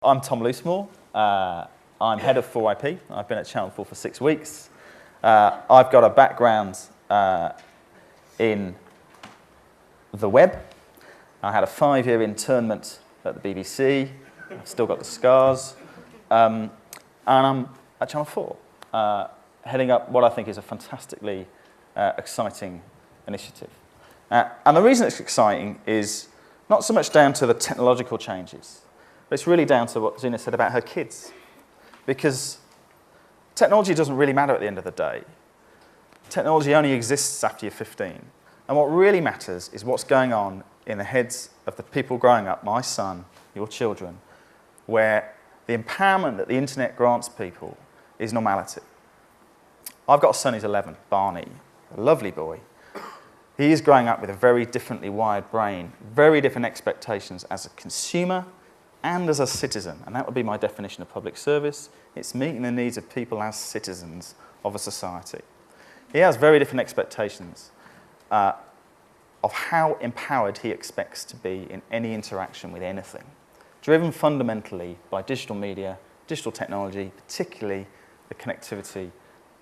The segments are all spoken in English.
I'm Tom Loosemore. I'm head of 4IP. I've been at Channel 4 for 6 weeks. I've got a background in the web. I had a 5-year internment at the BBC. I've still got the scars. And I'm at Channel 4, heading up what I think is a fantastically exciting initiative. And the reason it's exciting is not so much down to the technological changes, but it's really down to what Zina said about her kids. Because technology doesn't really matter at the end of the day. Technology only exists after you're 15. And what really matters is what's going on in the heads of the people growing up, my son, your children, where the empowerment that the internet grants people is normality. I've got a son who's 11, Barney, a lovely boy. He is growing up with a very differently wired brain, very different expectations as a consumer and as a citizen. And that would be my definition of public service. It's meeting the needs of people as citizens of a society. He has very different expectations of how empowered he expects to be in any interaction with anything, driven fundamentally by digital media, digital technology, particularly the connectivity,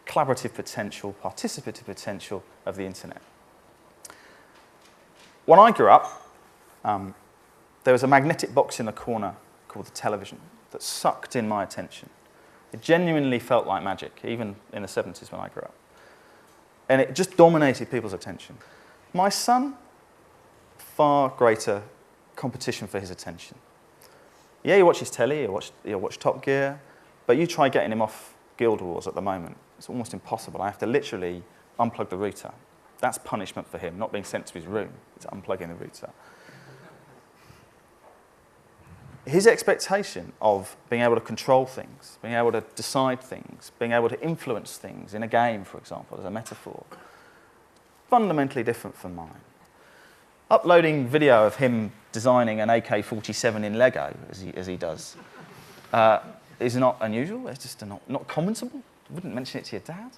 collaborative potential, participative potential of the internet. When I grew up, there was a magnetic box in the corner called the television that sucked in my attention. It genuinely felt like magic, even in the 70s when I grew up. And it just dominated people's attention. My son, far greater competition for his attention. Yeah, you watch his telly, you watch Top Gear, but you try getting him off Guild Wars at the moment. It's almost impossible. I have to literally unplug the router. That's punishment for him, not being sent to his room. It's unplugging the router. His expectation of being able to control things, being able to decide things, being able to influence things in a game, for example, as a metaphor, fundamentally different from mine. Uploading video of him designing an AK-47 in Lego, as he does, is not unusual. It's just not commentable. You wouldn't mention it to your dad.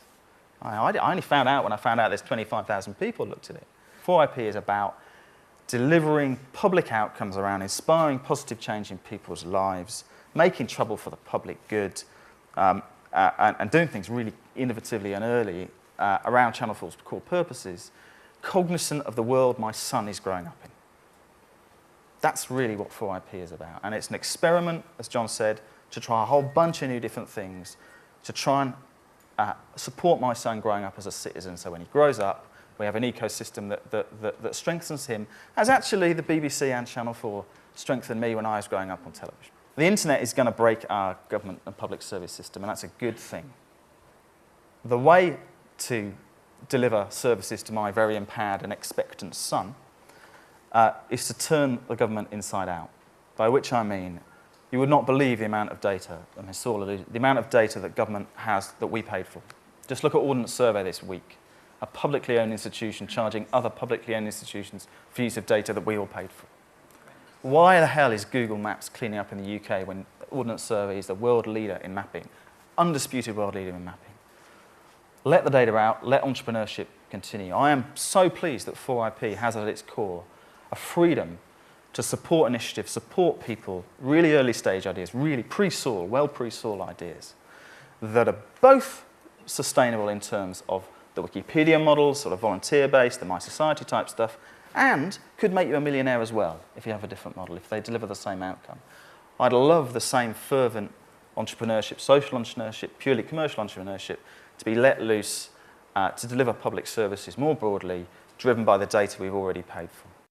I only found out when I found out there's 25,000 people looked at it. 4IP is about delivering public outcomes around inspiring positive change in people's lives, making trouble for the public good, and doing things really innovatively and early around Channel 4's core purposes, cognizant of the world my son is growing up in. That's really what 4IP is about. And it's an experiment, as John said, to try a whole bunch of new different things, to try and support my son growing up as a citizen, so when he grows up, we have an ecosystem that strengthens him, as actually the BBC and Channel 4 strengthened me when I was growing up on television. The internet is going to break our government and public service system, and that's a good thing. The way to deliver services to my very empowered and expectant son is to turn the government inside out, by which I mean you would not believe the amount of data, and Saul alluded, the amount of data that government has that we paid for. Just look at Ordnance Survey this week, a publicly owned institution charging other publicly owned institutions for use of data that we all paid for. Why the hell is Google Maps cleaning up in the UK when Ordnance Survey is the world leader in mapping, undisputed world leader in mapping? Let the data out, let entrepreneurship continue. I am so pleased that 4IP has at its core a freedom to support initiatives, support people, really early stage ideas, really pre-Saul, well pre-Saul ideas that are both sustainable in terms of the Wikipedia models, sort of volunteer-based, the My Society type stuff, and could make you a millionaire as well if you have a different model, if they deliver the same outcome. I'd love the same fervent entrepreneurship, social entrepreneurship, purely commercial entrepreneurship, to be let loose to deliver public services more broadly, driven by the data we've already paid for.